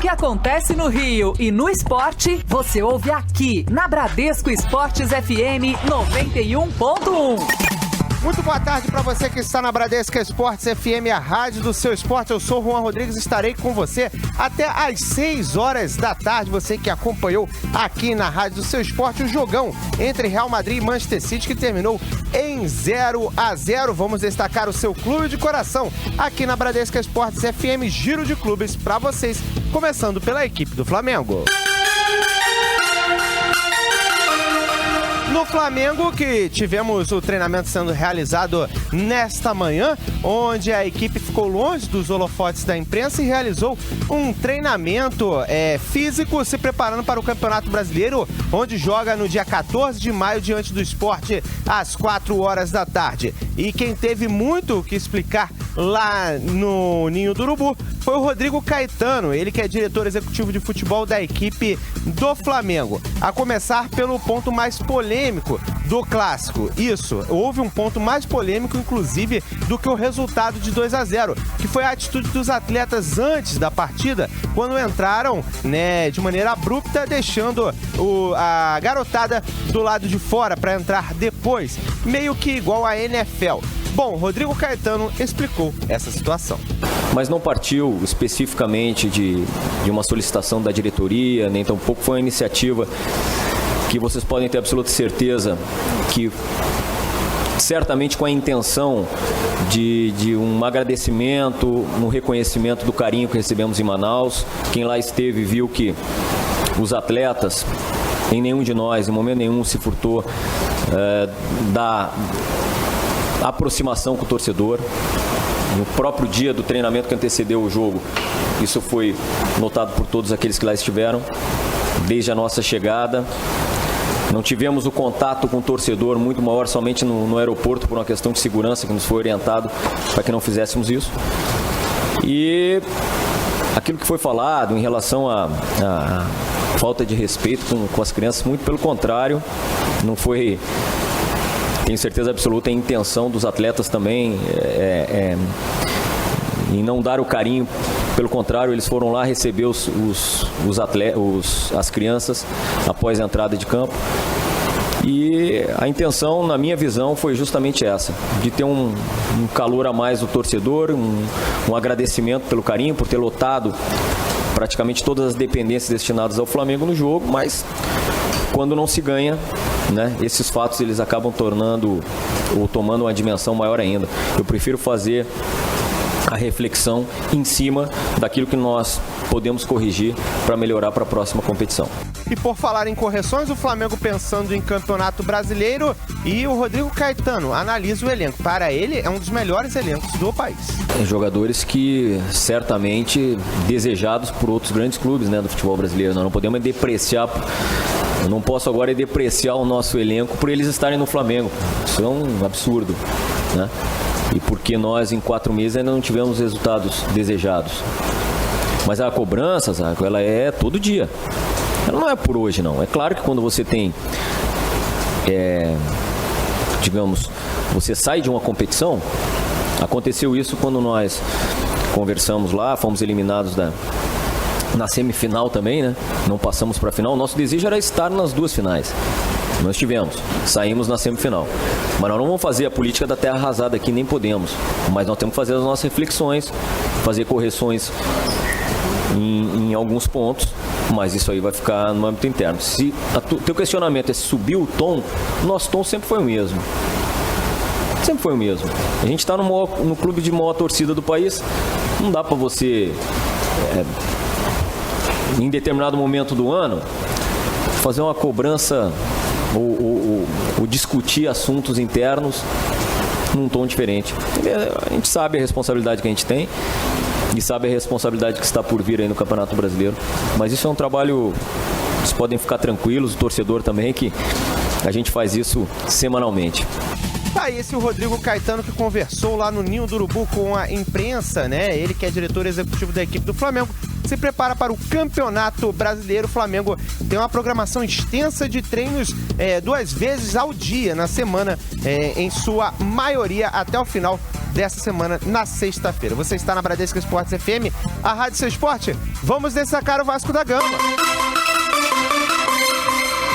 acontece no Rio e no esporte, você ouve aqui na Bradesco Esportes FM 91.1. Muito boa tarde para você que está na Bradesco Esportes FM, a rádio do seu esporte. Eu sou o Juan Rodrigues, estarei com você até às 6 horas da tarde. Você que acompanhou aqui na rádio do seu esporte o jogão entre Real Madrid e Manchester City, que terminou em 0-0. Vamos destacar o seu clube de coração aqui na Bradesco Esportes FM, giro de clubes para vocês, começando pela equipe do Flamengo. No Flamengo, que tivemos o treinamento sendo realizado nesta manhã, onde a equipe ficou longe dos holofotes da imprensa e realizou um treinamento físico, se preparando para o Campeonato Brasileiro, onde joga no dia 14 de maio diante do Sport, às 4 horas da tarde. E quem teve muito o que explicar lá no Ninho do Urubu foi o Rodrigo Caetano, ele que é diretor executivo de futebol da equipe do Flamengo. A começar pelo ponto mais polêmico do clássico. Isso, houve um ponto mais polêmico, inclusive, do que o resultado de 2-0, que foi a atitude dos atletas antes da partida, quando entraram, de maneira abrupta, deixando a garotada do lado de fora para entrar depois, meio que igual a NFL. Bom, Rodrigo Caetano explicou essa situação. Mas não partiu especificamente de uma solicitação da diretoria, nem tampouco foi uma iniciativa que vocês podem ter absoluta certeza que, certamente com a intenção de um agradecimento, um reconhecimento do carinho que recebemos em Manaus. Quem lá esteve viu que os atletas, em nenhum de nós, em momento nenhum, se furtou da aproximação com o torcedor. No próprio dia do treinamento que antecedeu o jogo, isso foi notado por todos aqueles que lá estiveram, desde a nossa chegada. Não tivemos o contato com o torcedor muito maior somente no aeroporto, por uma questão de segurança que nos foi orientado para que não fizéssemos isso. E aquilo que foi falado em relação à falta de respeito com as crianças, muito pelo contrário, não foi... Tenho certeza absoluta, a intenção dos atletas também em não dar o carinho. Pelo contrário, eles foram lá receber as crianças após a entrada de campo. E a intenção, na minha visão, foi justamente essa, de ter um calor a mais do torcedor, um agradecimento pelo carinho, por ter lotado praticamente todas as dependências destinadas ao Flamengo no jogo, mas quando não se ganha, esses fatos eles acabam tomando uma dimensão maior ainda. Eu prefiro fazer a reflexão em cima daquilo que nós podemos corrigir para melhorar para a próxima competição. E por falar em correções, o Flamengo pensando em Campeonato Brasileiro, e o Rodrigo Caetano analisa o elenco. Para ele, é um dos melhores elencos do país. Jogadores que certamente desejados por outros grandes clubes do futebol brasileiro. Nós não podemos depreciar. Eu não posso agora depreciar o nosso elenco por eles estarem no Flamengo. Isso é um absurdo, E porque nós, em 4 meses, ainda não tivemos os resultados desejados. Mas a cobrança, Zaco, ela é todo dia. Ela não é por hoje, não. É claro que quando você tem, você sai de uma competição, aconteceu isso quando nós conversamos lá, fomos eliminados na semifinal também, Não passamos para a final. O nosso desejo era estar nas 2 finais. Nós tivemos, saímos na semifinal. Mas nós não vamos fazer a política da terra arrasada aqui, nem podemos. Mas nós temos que fazer as nossas reflexões, fazer correções em alguns pontos, mas isso aí vai ficar no âmbito interno. Se teu questionamento é se subir o tom, o nosso tom sempre foi o mesmo. Sempre foi o mesmo. A gente está no clube de maior torcida do país, não dá para você, em determinado momento do ano, fazer uma cobrança ou discutir assuntos internos num tom diferente. A gente sabe a responsabilidade que a gente tem e sabe a responsabilidade que está por vir aí no Campeonato Brasileiro. Mas isso é um trabalho, vocês podem ficar tranquilos, o torcedor também, que a gente faz isso semanalmente. Tá aí esse o Rodrigo Caetano que conversou lá no Ninho do Urubu com a imprensa, né? Ele que é diretor executivo da equipe do Flamengo, se prepara para o Campeonato Brasileiro. O Flamengo tem uma programação extensa de treinos 2 vezes ao dia na semana, em sua maioria até o final dessa semana, na sexta-feira. Você está na Bradesco Esportes FM, a Rádio Seu Esporte. Vamos destacar o Vasco da Gama.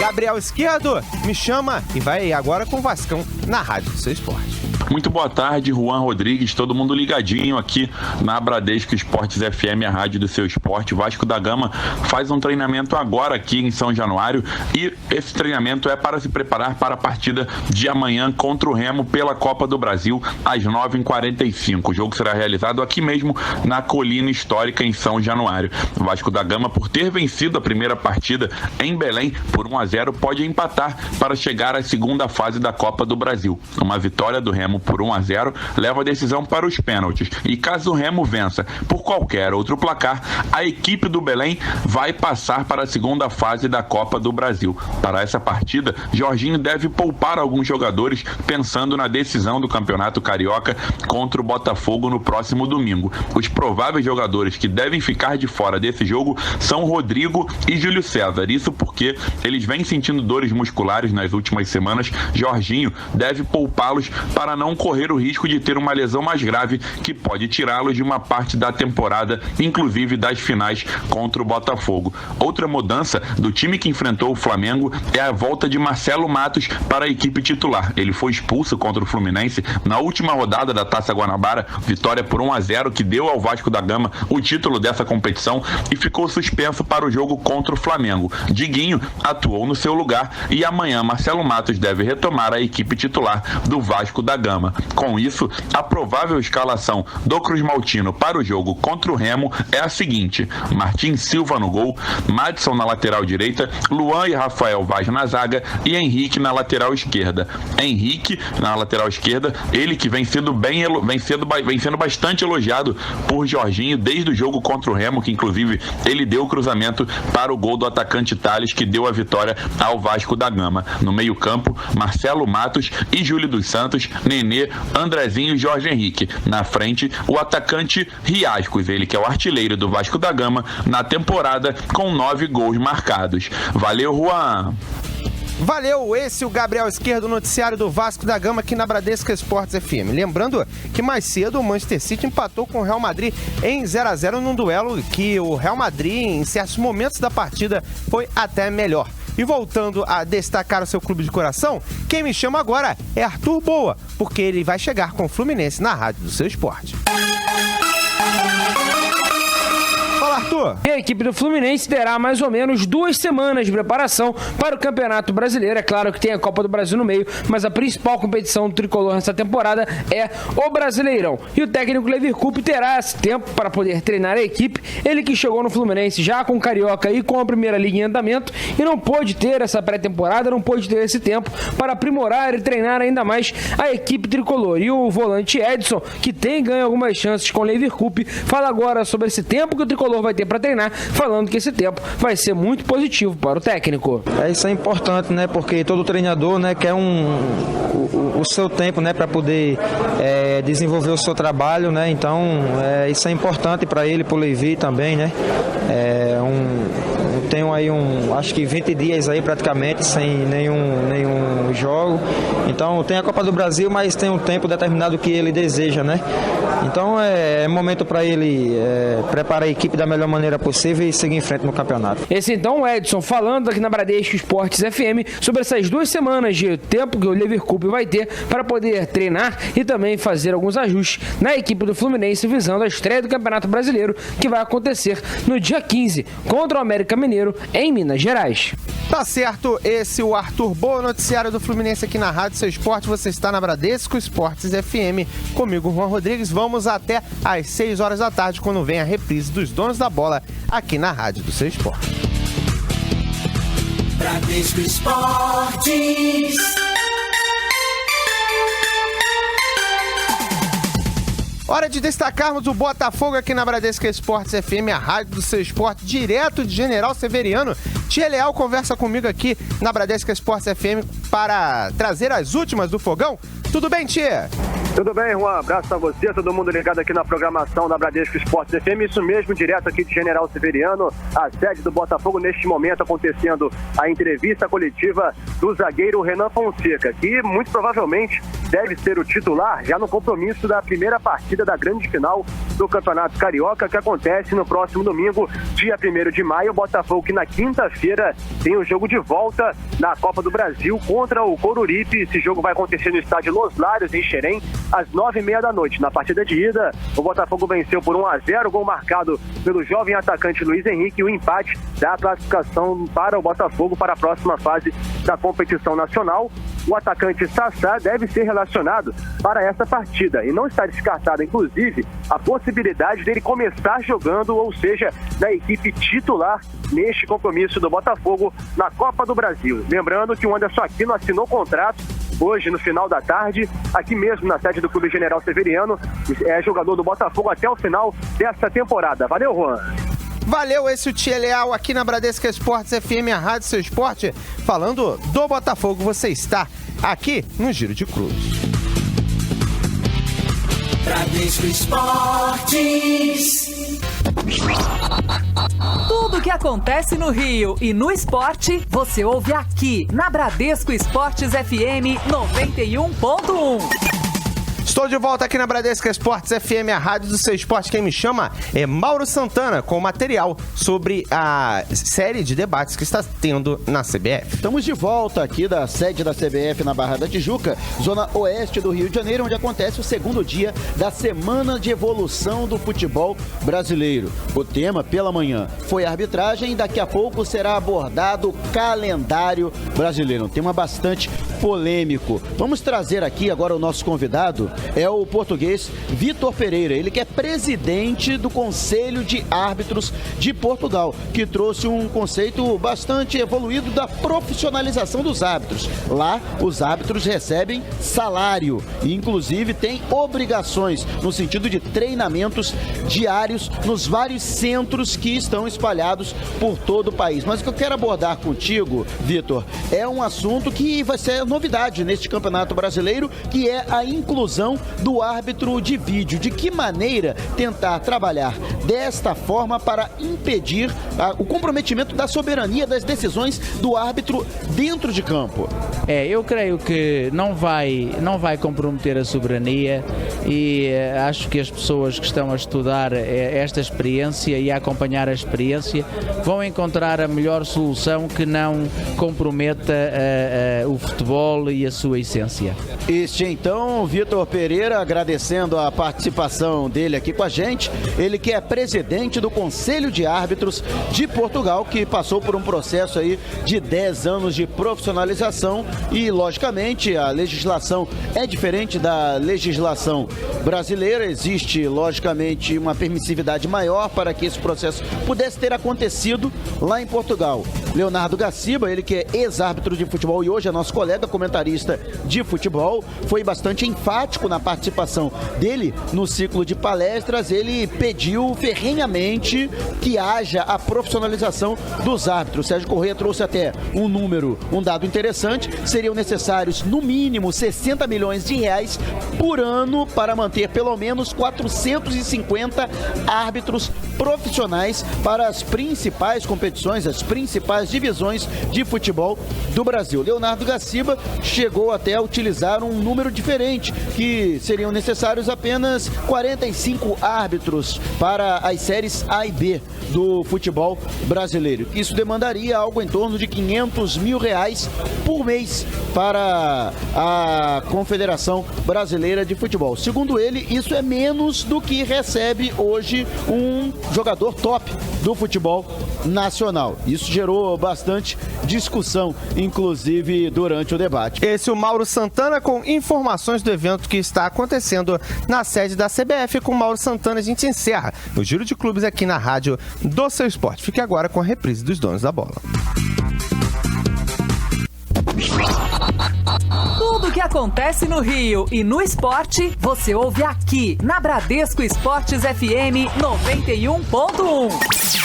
Gabriel Esquerdo me chama e vai agora com o Vascão na Rádio Seu Esporte. Muito boa tarde, Juan Rodrigues, todo mundo ligadinho aqui na Bradesco Esportes FM, a rádio do seu esporte. Vasco da Gama faz um treinamento agora aqui em São Januário e esse treinamento é para se preparar para a partida de amanhã contra o Remo pela Copa do Brasil às 9h45. O jogo será realizado aqui mesmo na Colina Histórica em São Januário. O Vasco da Gama, por ter vencido a primeira partida em Belém por 1-0, pode empatar para chegar à segunda fase da Copa do Brasil. Uma vitória do Remo por 1-0 leva a decisão para os pênaltis. E caso o Remo vença por qualquer outro placar, a equipe do Belém vai passar para a segunda fase da Copa do Brasil. Para essa partida, Jorginho deve poupar alguns jogadores pensando na decisão do Campeonato Carioca contra o Botafogo no próximo domingo. Os prováveis jogadores que devem ficar de fora desse jogo são Rodrigo e Júlio César. Isso porque eles vêm sentindo dores musculares nas últimas semanas. Jorginho deve poupá-los para não correr o risco de ter uma lesão mais grave que pode tirá-los de uma parte da temporada, inclusive das finais contra o Botafogo. Outra mudança do time que enfrentou o Flamengo é a volta de Marcelo Matos para a equipe titular. Ele foi expulso contra o Fluminense na última rodada da Taça Guanabara, vitória por 1-0 que deu ao Vasco da Gama o título dessa competição, e ficou suspenso para o jogo contra o Flamengo. Diguinho atuou no seu lugar e amanhã Marcelo Matos deve retomar a equipe titular do Vasco da Gama. Com isso, a provável escalação do Cruz Maltino para o jogo contra o Remo é a seguinte: Martins Silva no gol, Madison na lateral direita, Luan e Rafael Vaz na zaga e Henrique na lateral esquerda. Henrique na lateral esquerda, ele que vem sendo bastante elogiado por Jorginho desde o jogo contra o Remo, que inclusive ele deu o cruzamento para o gol do atacante Thales, que deu a vitória ao Vasco da Gama. No meio-campo, Marcelo Matos e Júlio dos Santos, Nenê, Andrezinho e Jorge Henrique. Na frente, o atacante Riascos, ele que é o artilheiro do Vasco da Gama na temporada, com 9 gols marcados. Valeu, Juan! Valeu, esse é o Gabriel Esquerdo, noticiário do Vasco da Gama aqui na Bradesco Esportes FM. Lembrando que mais cedo o Manchester City empatou com o Real Madrid em 0-0 num duelo que o Real Madrid, em certos momentos da partida, foi até melhor. E voltando a destacar o seu clube de coração, quem me chama agora é Arthur Boa, porque ele vai chegar com o Fluminense na rádio do seu esporte. Fala, Arthur. E a equipe do Fluminense terá mais ou menos 2 semanas de preparação para o Campeonato Brasileiro. É claro que tem a Copa do Brasil no meio, mas a principal competição do tricolor nessa temporada é o Brasileirão. E o técnico Lever Coupe terá esse tempo para poder treinar a equipe. Ele que chegou no Fluminense já com o Carioca e com a Primeira Liga em andamento e não pôde ter essa pré-temporada, não pôde ter esse tempo para aprimorar e treinar ainda mais a equipe tricolor. E o volante Edson, que tem ganho algumas chances com o Lever Coupe, fala agora sobre esse tempo que o tricolor vai ter para treinar, falando que esse tempo vai ser muito positivo para o técnico. Isso é importante, né? Porque todo treinador, né, quer o seu tempo, né, para poder desenvolver o seu trabalho, né? Então, isso é importante para ele, para o Levi também, né? Tenho aí acho que 20 dias aí praticamente sem nenhum jogo. Então tem a Copa do Brasil, mas tem um tempo determinado que ele deseja, né? Então é momento para ele preparar a equipe da melhor maneira possível e seguir em frente no campeonato. Esse então o Edson falando aqui na Bradesco Esportes FM sobre essas 2 semanas de tempo que o Lever Coupe vai ter para poder treinar e também fazer alguns ajustes na equipe do Fluminense visando a estreia do Campeonato Brasileiro, que vai acontecer no dia 15 contra o América Mineiro em Minas Gerais. Tá certo, esse é o Arthur Boa, noticiário do Fluminense aqui na Rádio Seu Esporte. Você está na Bradesco Esportes FM, comigo, Juan Rodrigues. Vamos até às 6 horas da tarde, quando vem a reprise dos Donos da Bola aqui na Rádio do Seu Esporte. Bradesco Esportes. Hora de destacarmos o Botafogo aqui na Bradesco Esportes FM, a rádio do seu esporte, direto de General Severiano. Tia Leal conversa comigo aqui na Bradesco Esportes FM para trazer as últimas do Fogão. Tudo bem, Tia? Tudo bem, Juan? Abraço a você, todo mundo ligado aqui na programação da Bradesco Esportes FM. Isso mesmo, direto aqui de General Severiano, a sede do Botafogo. Neste momento acontecendo a entrevista coletiva do zagueiro Renan Fonseca, que muito provavelmente deve ser o titular já no compromisso da primeira partida da grande final do Campeonato Carioca, que acontece no próximo domingo, dia 1º de maio. O Botafogo que na quinta-feira tem o jogo de volta na Copa do Brasil contra o Coruripe. Esse jogo vai acontecer no estádio Los Lários, em Xerém, às 9h30 da noite. Na partida de ida, o Botafogo venceu por 1-0, gol marcado pelo jovem atacante Luiz Henrique, e o empate da classificação para o Botafogo para a próxima fase da competição nacional. O atacante Sassá deve ser relacionado para essa partida e não está descartada, inclusive, a possibilidade dele começar jogando, ou seja, na equipe titular neste compromisso do Botafogo na Copa do Brasil. Lembrando que o Anderson Aquino assinou contrato hoje, no final da tarde, aqui mesmo na sede do Clube General Severiano. É jogador do Botafogo até o final dessa temporada. Valeu, Juan! Valeu, esse é o Tia Leal aqui na Bradesco Esportes FM, a Rádio Seu Esporte, falando do Botafogo. Você está aqui no Giro de Cruz. Bradesco Esportes. Tudo que acontece no Rio e no esporte, você ouve aqui na Bradesco Esportes FM 91.1. Estou de volta aqui na Bradesco Esportes FM, a rádio do seu esporte. Quem me chama é Mauro Santana, com material sobre a série de debates que está tendo na CBF. Estamos de volta aqui da sede da CBF na Barra da Tijuca, zona oeste do Rio de Janeiro, onde acontece o segundo dia da Semana de Evolução do Futebol Brasileiro. O tema, pela manhã, foi arbitragem e daqui a pouco será abordado o calendário brasileiro. Um tema bastante polêmico. Vamos trazer aqui agora o nosso convidado, é o português Vitor Pereira, ele que é presidente do Conselho de Árbitros de Portugal, que trouxe um conceito bastante evoluído da profissionalização dos árbitros. Lá, os árbitros recebem salário e, inclusive, têm obrigações no sentido de treinamentos diários nos vários centros que estão espalhados por todo o país. Mas o que eu quero abordar contigo, Vitor, é um assunto que vai ser novidade neste Campeonato Brasileiro, que é a inclusão do árbitro de vídeo. De que maneira tentar trabalhar desta forma para impedir o comprometimento da soberania das decisões do árbitro dentro de campo? Eu creio que não vai comprometer a soberania e acho que as pessoas que estão a estudar esta experiência e a acompanhar a experiência vão encontrar a melhor solução que não comprometa o futebol e a sua essência. Este então, Vitor Pereira, agradecendo a participação dele aqui com a gente, ele que é presidente do Conselho de Árbitros de Portugal, que passou por um processo aí de 10 anos de profissionalização e, logicamente, a legislação é diferente da legislação brasileira, existe, logicamente, uma permissividade maior para que esse processo pudesse ter acontecido lá em Portugal. Leonardo Gaciba, ele que é ex-árbitro de futebol e hoje é nosso colega comentarista de futebol, foi bastante enfático na participação dele no ciclo de palestras. Ele pediu ferrenhamente que haja a profissionalização dos árbitros. Sérgio Corrêa trouxe até um dado interessante: seriam necessários no mínimo 60 milhões de reais por ano para manter pelo menos 450 árbitros profissionais para as principais competições, as principais divisões de futebol do Brasil. Leonardo Gaciba chegou até a utilizar um número diferente, que seriam necessários apenas 45 árbitros para as séries A e B do futebol brasileiro. Isso demandaria algo em torno de 500 mil reais por mês para a Confederação Brasileira de Futebol. Segundo ele, isso é menos do que recebe hoje um jogador top do futebol nacional. Isso gerou bastante discussão, inclusive durante o debate. Esse é o Mauro Santana com informações do evento que está acontecendo na sede da CBF. Com o Mauro Santana a gente encerra o Giro de Clubes aqui na rádio do Seu Esporte. Fique agora com a reprise dos Donos da Bola. Tudo que acontece no Rio e no esporte, você ouve aqui na Bradesco Esportes FM 91.1.